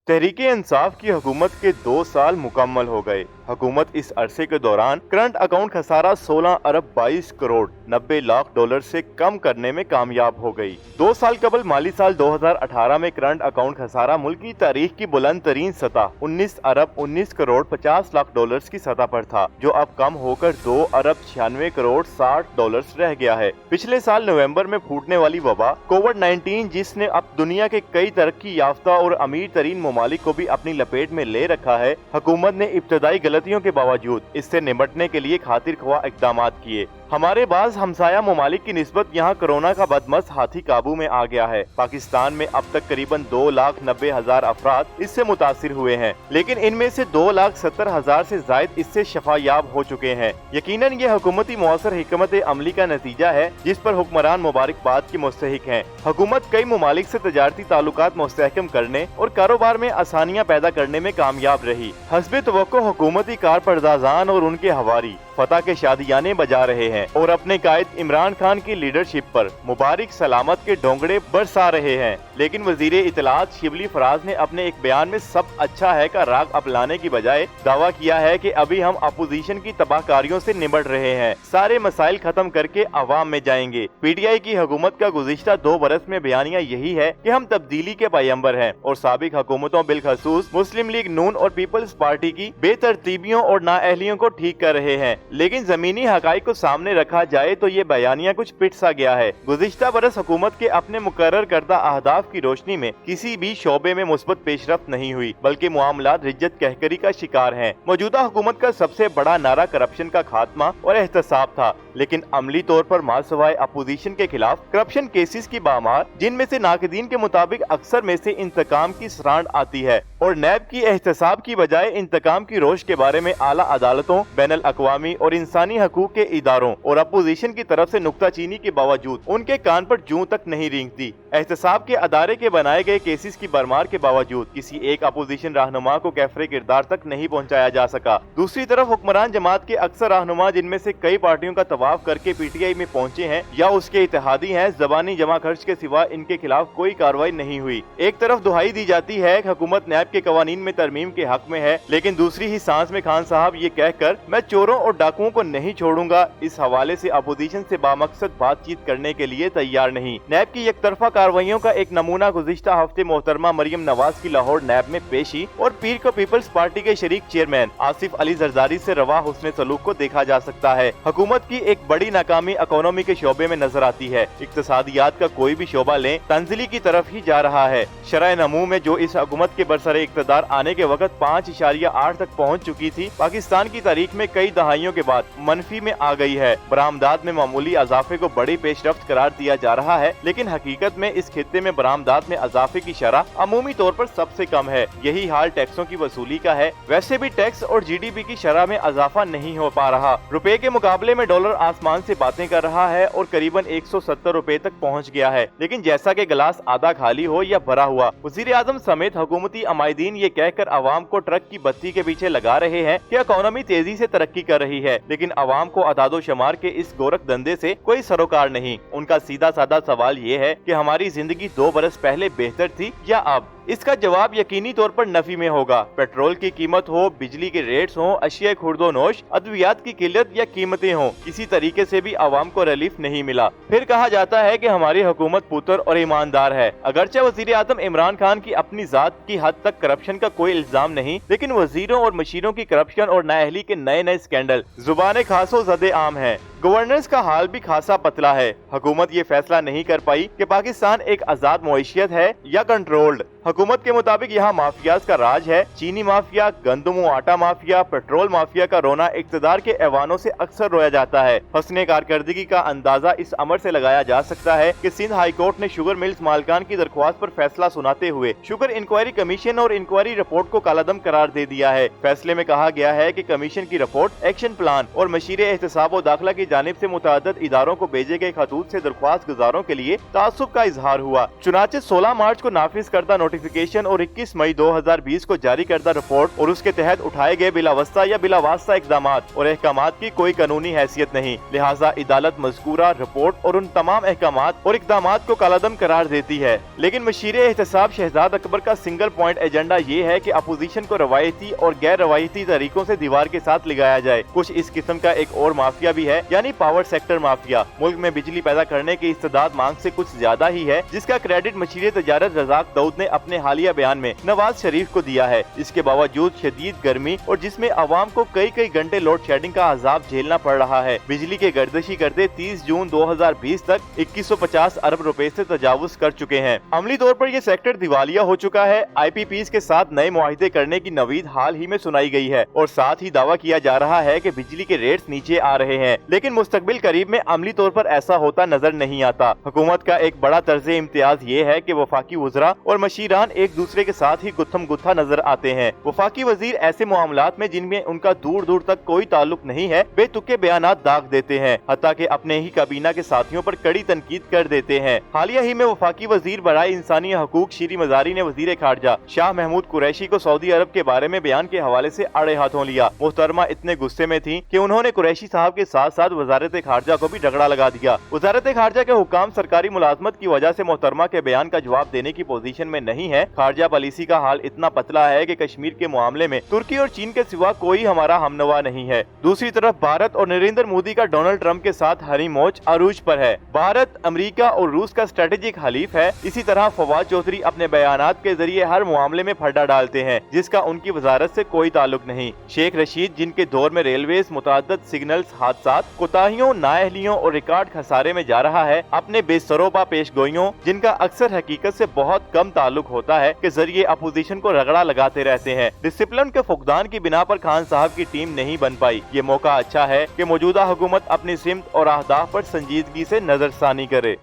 तहरीक इंसाफ की हुकूमत के 2 साल मुकम्मल हो गए। हुकूमत इस अरसे के दौरान करंट अकाउंट खसारा 16 अरब 22 करोड़ 90 लाख डॉलर से कम करने में कामयाब हो गई। 2 साल कबल माली साल 2018 में करंट अकाउंट खसारा मुल्क की तारीख की बुलंद तरीन सतह 19 अरब 19 करोड़ 50 लाख डॉलर की सतह पर था, जो अब कम होकर 2 अरब 96 करोड़ 60 डॉलर रह गया है। पिछले साल नवंबर में फूटने वाली वबा कोविड-19, जिसने अब दुनिया के कई तरक्की याफ्ता और अमीर तरीन ममालिक को भी अपनी लपेट में ले रखा है, हुकूमत ने इब्तदाई गलतियों के बावजूद इससे निपटने के लिए खातिर ख्वाह इकदाम किए। हमारे बाज हमसाया ममालिक की निस्बत यहाँ कोरोना का बदमस्त हाथी काबू में आ गया है। पाकिस्तान में अब तक करीबन 2,90,000 अफराद इससे मुतासिर हुए हैं, लेकिन इनमें से 2,70,000 से जायद इससे शफायाब हो चुके हैं। यकीनन ये हुकूमती मौसर हिकमत अमली का नतीजा है, जिस पर हुक्मरान मुबारकबाद की मुस्तहिक हैं। हुकूमत कई ममालिक से तजारती ताल्लुकात मुस्तहकम करने और कारोबार में आसानियाँ पैदा करने में कामयाब रही। हस्बे तवक्को हुकूमती कारपरदाजान और उनके हवारी फतह के शादियाने बजा रहे हैं और अपने कायद इमरान खान की लीडरशिप पर मुबारक सलामत के डोंगड़े बरसा रहे हैं। लेकिन वजीर इतलात शिबली फराज ने अपने एक बयान में सब अच्छा है का राग अपनाने की बजाय दावा किया है कि अभी हम अपोजिशन की तबाहकारियों से निपट रहे हैं, सारे मसाइल खत्म करके अवाम में जाएंगे। पीटीआई की हुकूमत का गुज़िश्ता 2 बरस में बयानिया यही है कि हम तब्दीली के पैगंबर हैं और साबिक हुकूमतों बिलखसूस मुस्लिम लीग नून और पीपल्स पार्टी की बेतरतीबियों और नाअहलियों को ठीक कर रहे हैं। लेकिन जमीनी हकाइक को सामने रखा जाए तो ये बयानिया कुछ पिट सा गया है। गुज़िश्ता बरस हुकूमत के अपने मुकर्रर करदा अहदाफ की रोशनी में किसी भी शोबे में मुस्बत पेशरफ्त नहीं हुई, बल्कि मामलात रिज्जत कहकरी का शिकार हैं। मौजूदा हुकूमत का सबसे बड़ा नारा करप्शन का खात्मा और एहतसाब था, लेकिन अमली तौर पर मासवाए अपोजिशन के खिलाफ करप्शन केसेस की बामार, जिनमें से नाकिदीन के मुताबिक अक्सर में से इंतकाम की सरांड आती है और नैब की एहतसाब की बजाय इंतकाम की रोश के बारे में आला अदालतों, बैनुल अक़वामी और इंसानी हकूक के इदारों और अपोजिशन की तरफ से नुक्ताचीनी के बावजूद उनके कान पर जूं तक नहीं रेंगती। एहतसाब के अदारे के बनाए गए केसेस की भरमार के बावजूद किसी एक अपोजिशन रहनुमा को कैफरे किरदार तक नहीं पहुंचाया जा सका। दूसरी तरफ हुक्मरान जमात के अक्सर रहनुमा, जिनमें से कई पार्टियों का तवाफ करके पीटीआई में पहुंचे हैं या उसके इत्तेहादी हैं, जबानी जमा खर्च के सिवा इनके खिलाफ कोई कार्रवाई नहीं हुई। एक तरफ दुहाई दी जाती है कि हुकूमत नैब के कवानीन में तरमीम के हक में है, लेकिन दूसरी ही सांस में खान साहब ये कहकर मैं चोरों और डाकुओं को नहीं छोड़ूंगा, इस हवाले से अपोजिशन से बामकसद बातचीत करने के लिए तैयार नहीं। नैब की एक तरफा कार्रवाइयों का एक नमूना गुज़िश्ता हफ्ते मोहतरमा मरियम नवाज की लाहौर नैब में पेशी और पीर को पीपल्स पार्टी के शरीक चेयरमैन आसिफ अली जरदारी से रवा हुस्न सलूक को देखा जा सकता है। हुकूमत की एक बड़ी नाकामी इकोनॉमी के शोबे में नजर आती है। इक्तिसादियात का कोई भी शोबा लें, तंजिली की तरफ ही जा रहा है। शरह नमू में जो इस हुकूमत के बरसरे इक़्तिदार आने के वक्त 5.8 तक पहुँच चुकी थी, पाकिस्तान की तारीख में कई दहाइयों के बाद मनफी में आ गई है। बरामदात में मामूली अजाफे को बड़ी पेशरफ्त करार दिया जा रहा है, लेकिन हकीकत में इस खित्ते में बरामदात में अजाफे की शरह अमूमी तौर पर सबसे कम है। यही हाल टैक्सों की वसूली का है। वैसे भी टैक्स और जीडीपी की शरह में अजाफा नहीं हो पा रहा। रुपए के मुकाबले में डॉलर आसमान से बातें कर रहा है और करीबन 170 रुपए तक पहुंच गया है, लेकिन जैसा कि गिलास आधा खाली हो या भरा हुआ। वजीर आजम समेत हुकूमती अमायदीन ये कहकर अवाम को ट्रक की बत्ती के पीछे लगा रहे हैं कि इकोनॉमी तेजी से तरक्की कर रही है, लेकिन अवाम को अदादो शुमार के इस गोरख धंधे से कोई सरोकार नहीं। उनका सीधा साधा सवाल ये है कि हमारी जिंदगी 2 बरस पहले बेहतर थी या अब? इसका जवाब यकीनी तौर पर नफी में होगा। पेट्रोल की कीमत हो, बिजली के रेट्स हो, अशिया खुर्दोनोश, अद्वियात की किल्लत या कीमतें हो, किसी तरीके से भी आवाम को रिलीफ नहीं मिला। फिर कहा जाता है कि हमारी हुकूमत पुत्र और ईमानदार है। अगरचे वजीर आजम इमरान खान की अपनी जात की हद तक करप्शन का कोई इल्जाम नहीं, लेकिन वजीरों और मशीरों की करप्शन और नाअहली के नए नए स्कैंडल जुबान खासो ज़दे आम है। गवर्नेंस का हाल भी खासा पतला है। हुकूमत ये फैसला नहीं कर पाई कि पाकिस्तान एक आजाद मईशियत है या कंट्रोल्ड। हुकूमत के मुताबिक यहाँ माफियाज का राज है। चीनी माफिया, गंदम व आटा माफिया, पेट्रोल माफिया का रोना इक्तदार के ऐवानों से अक्सर रोया जाता है। हस्ने कारकर्दगी का अंदाजा इस अमर से लगाया जा सकता है कि सिंध हाई कोर्ट ने शुगर मिल्स मालिकान की दरख्वास्त पर फैसला सुनाते हुए शुगर इंक्वायरी कमीशन और इंक्वायरी रिपोर्ट को कालादम करार दे दिया है। फैसले में कहा गया है कि कमीशन की रिपोर्ट, एक्शन प्लान और मशीरे एहतसाब व दाखिला की जानिब से मुतअद्दिद इदारों को भेजे गए खतूत से दरख्वास्त गुजारों के लिए तासुब का इजहार हुआ। चुनाचे 16 मार्च को नाफिज करदा नोटिफिकेशन और 21 मई 2020 को जारी करदा रिपोर्ट और उसके तहत उठाए गए बिलावस्ता या बिलावास्ता इक़दामात और अहकामात की कोई कानूनी हैसियत नहीं, लिहाजा अदालत मज़कूरा रिपोर्ट और उन तमाम अहकामात और इक़दामात को कालादम करार देती है। लेकिन मशीर एहतसाब शहजाद अकबर का सिंगल पॉइंट एजेंडा ये है कि अपोजिशन को रवायती और गैर रवायती तरीकों से दीवार के साथ लगाया जाए। कुछ इस किस्म का एक और माफिया भी है, यानी पावर सेक्टर माफिया। मुल्क में बिजली पैदा करने की इस्तेदाद मांग से कुछ ज्यादा ही है, जिसका क्रेडिट मशीर तजारत रज़ाक दाऊद ने अपने हालिया बयान में नवाज शरीफ को दिया है। इसके बावजूद शदीद गर्मी और जिसमें आवाम को कई घंटे लोड शेडिंग का अजाब झेलना पड़ रहा है। बिजली के गर्दिशी करते 30 जून 2020 तक 2150 अरब रुपए से तजावुज कर चुके हैं। अमली तौर पर यह सेक्टर दिवालिया हो चुका है। IPPs के साथ नए मुआहिदे करने की नवीद हाल ही में सुनाई गई है और साथ ही दावा किया जा रहा है कि बिजली के रेट्स नीचे आ रहे हैं, लेकिन मुस्तकबिल करीब में अमली तौर पर ऐसा होता नजर नहीं आता। हुकूमत का एक बड़ा तर्ज़े इम्तियाज ये है कि वफाकी वज़रा और मशीरान एक दूसरे के साथ ही गुत्थम गुत्था नजर आते हैं। वफाकी वजीर ऐसे मामलात में जिनमें उनका दूर दूर तक कोई ताल्लुक नहीं है बेतुके बयानात दाग देते हैं, हत्ता कि अपने ही काबीना के साथियों पर कड़ी तनकीद कर देते हैं। हालिया ही में वफाकी वजीर बराए इंसानी हकूक शीरी मजारी ने वजीर खारजा शाह महमूद कुरैशी को सऊदी अरब के बारे में बयान के हवाले से अड़े हाथों लिया। मोहतरमा इतने गुस्से में थी कि उन्होंने कुरैशी साहब के साथ साथ वजारत खारजा को भी रगड़ा लगा दिया। वजारत खारजा के हुकाम सरकारी मुलाजमत की वजह से मोहतरमा के बयान का जवाब देने की पोजीशन में नहीं है। खारजा पॉलिसी का हाल इतना पतला है कि कश्मीर के मामले में तुर्की और चीन के सिवा कोई हमारा हमनवा नहीं है। दूसरी तरफ भारत और नरेंद्र मोदी का डोनाल्ड ट्रंप के साथ हरी मौज अरूज पर है। भारत अमेरिका और रूस का स्ट्रेटेजिक हलीफ है। इसी तरह फवाद चौधरी अपने बयानात के जरिए हर मामले में फड्डा डालते हैं जिसका उनकी वजारत से कोई ताल्लुक नहीं। शेख रशीद जिनके दौर में रेलवेज मुतअद्दिद सिग्नल्स हादसात कोताहियों नाअहलियों और रिकॉर्ड खसारे में जा रहा है, अपने बेसरोबा पेशगोइयों जिनका अक्सर हकीकत से बहुत कम ताल्लुक होता है के जरिए अपोजिशन को रगड़ा लगाते रहते हैं। डिसिप्लिन के फुकदान की बिना पर खान साहब की टीम नहीं बन पाई। ये मौका अच्छा है कि मौजूदा हुकूमत अपनी सिमत और अहदाफ पर संजीदगी से नजरसानी करे।